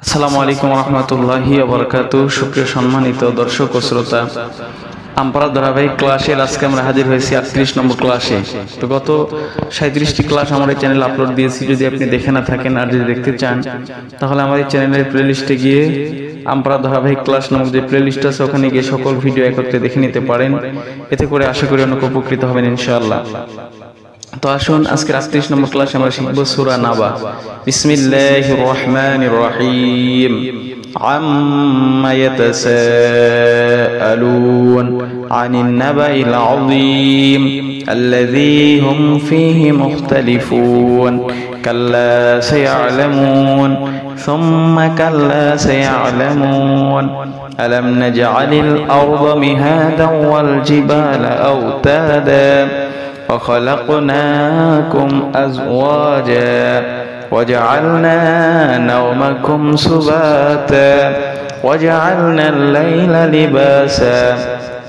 আসসালামু আলাইকুম রহমতুল্লাহি ওয়া বারাকাতুহু। সুপ্রিয় সম্মানিত দর্শক ও শ্রোতা, আমপারা ধারাবাহিক ক্লাসের আজকে আমরা হাজির হয়েছি 38 নম্বর ক্লাসে। তো গত 37টি ক্লাস আমার এই চ্যানেলে আপলোড দিয়েছি। যদি আপনি দেখে না থাকেন আর যদি দেখতে চান তাহলে আমার এই চ্যানেলের প্লেলিস্টে গিয়ে আমপারা ধারাবাহিক ক্লাস নামক যে প্লেলিস্ট আছে ওখানে গিয়ে সকল ভিডিও একত্রে দেখে নিতে পারেন। এতে করে আশা করি অনেক উপকৃত হবেন ইনশাআল্লাহ। তো আসুন আজকে 38 নম্বর ক্লাসে আমরা শিখব সূরা নাবা। বিসমিল্লাহির রহমানির রহিম। আম্মা ইয়াতাসাআলুন আনিন নাবাইল আযীম আল্লাযী হুম ফীহি মুখতালিফুন কাল্লা সায়া'লামুন সুম্মা কাল্লা সায়া'লামুন আলাম নাজআলিল আরদা মিহাদান ওয়াল জিবালা আওতাদা وخلقناكم أزواجا وجعلنا نومكم سباتا وجعلنا الليل لباسا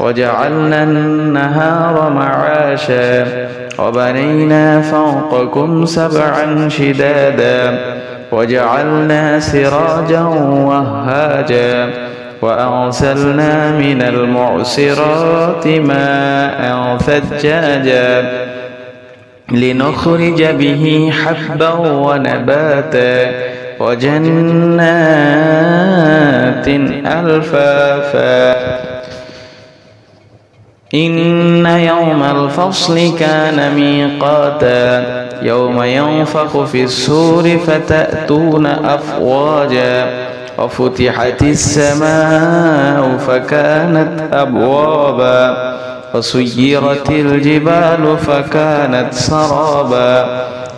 وجعلنا النهار معاشا وبنينا فوقكم سبعا شدادا وجعلنا سراجا وهاجا وأرسلنا من المعصرات ماء ثجاجا لنخرج به حبا ونباتا وجنات ألفافا إن يوم الفصل كان ميقاتا يوم ينفخ في الصور فتأتون أفواجا وفتحت السماء فكانت أبوابا وسيرت الجبال فكانت سرابا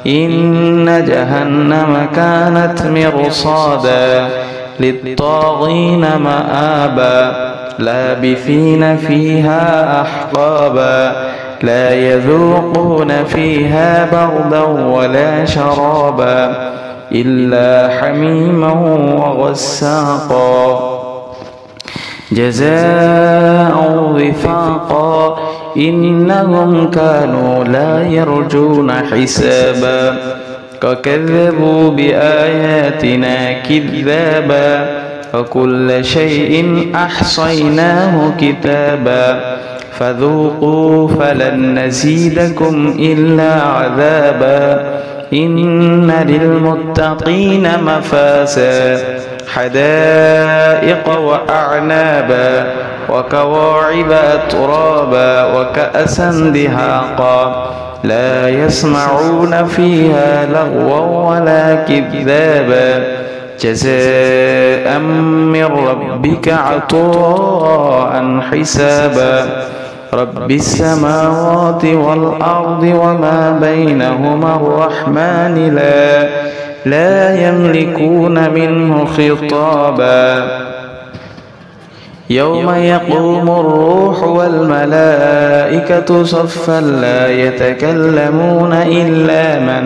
إن جهنم كانت مرصادا للطاغين مآبا لابثين فيها أحقابا لا يذوقون فيها بردا ولا شرابا إلا حميما وغساقا جزاء وفاقا إنهم كانوا لا يرجون حسابا وكذبوا بآياتنا كذابا وكل شيء أحصيناه كتابا فذوقوا فلن نزيدكم إلا عذابا إن للمتقين مفازا حدائق وأعنابا وكواعب أترابا وكأسا دهاقا لا يسمعون فيها لغوا ولا كذابا جزاء من ربك عطاء حسابا رب السماوات والأرض وما بينهما الرحمن لا يملكون منه خطابا يوم يقوم الروح والملائكة صفا لا يتكلمون إلا من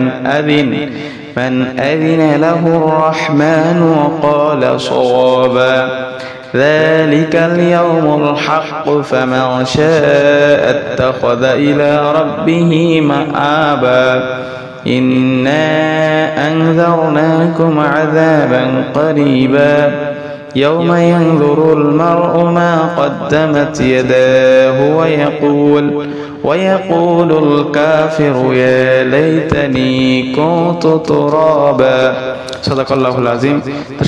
أذن له الرحمن وقال صوابا ذلك اليوم الحق فمن شاء اتخذ إلى ربه مآبا إنا أنذرناكم عذابا قريبا يوم ينظر المرء ما قدمت يداه ويقول الكافر يا ليتني كنت ترابا সাদাকাল্লাহুল আযীম।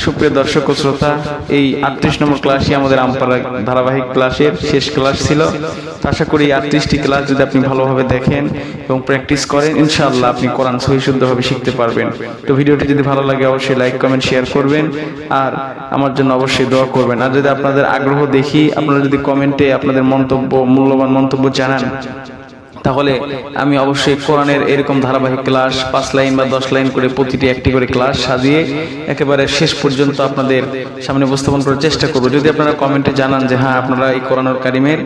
সুপ্রিয় দর্শক ও শ্রোতা, এই 38 নম্বর ক্লাসই আমাদের আমপারা ধারাবাহিক ক্লাসের শেষ ক্লাস ছিল। আশা করি 38টি ক্লাস যদি আপনি ভালোভাবে দেখেন এবং প্র্যাকটিস করেন ইনশাআল্লাহ আপনি কোরআন সহি শুদ্ধভাবে শিখতে পারবেন। তো ভিডিওটি যদি ভালো লাগে অবশ্যই লাইক কমেন্ট শেয়ার করবেন আর আমার জন্য অবশ্যই দোয়া করবেন। আর যদি আপনাদের আগ্রহ দেখি আপনারা যদি কমেন্টে আপনাদের মন্তব্য মূল্যবান মন্তব্য জানান তাহলে আমি অবশ্যই কোরআনের এরকম ধারাবাহিক ক্লাস 5 লাইন বা 10 লাইন করে প্রতিটি একটি করে ক্লাস সাজিয়ে একেবারে শেষ পর্যন্ত আপনাদের সামনে উপস্থাপন করার চেষ্টা করব। যদি আপনারা কমেন্টে জানান যে হ্যাঁ আপনারা এই কোরআনুল কারীমের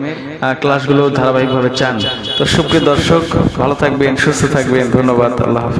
ক্লাসগুলো ধারাবাহিকভাবে চান। তো সুপ্রিয় দর্শক, ভালো থাকবেন, সুস্থ থাকবেন। ধন্যবাদ। আল্লাহ হাফেজ।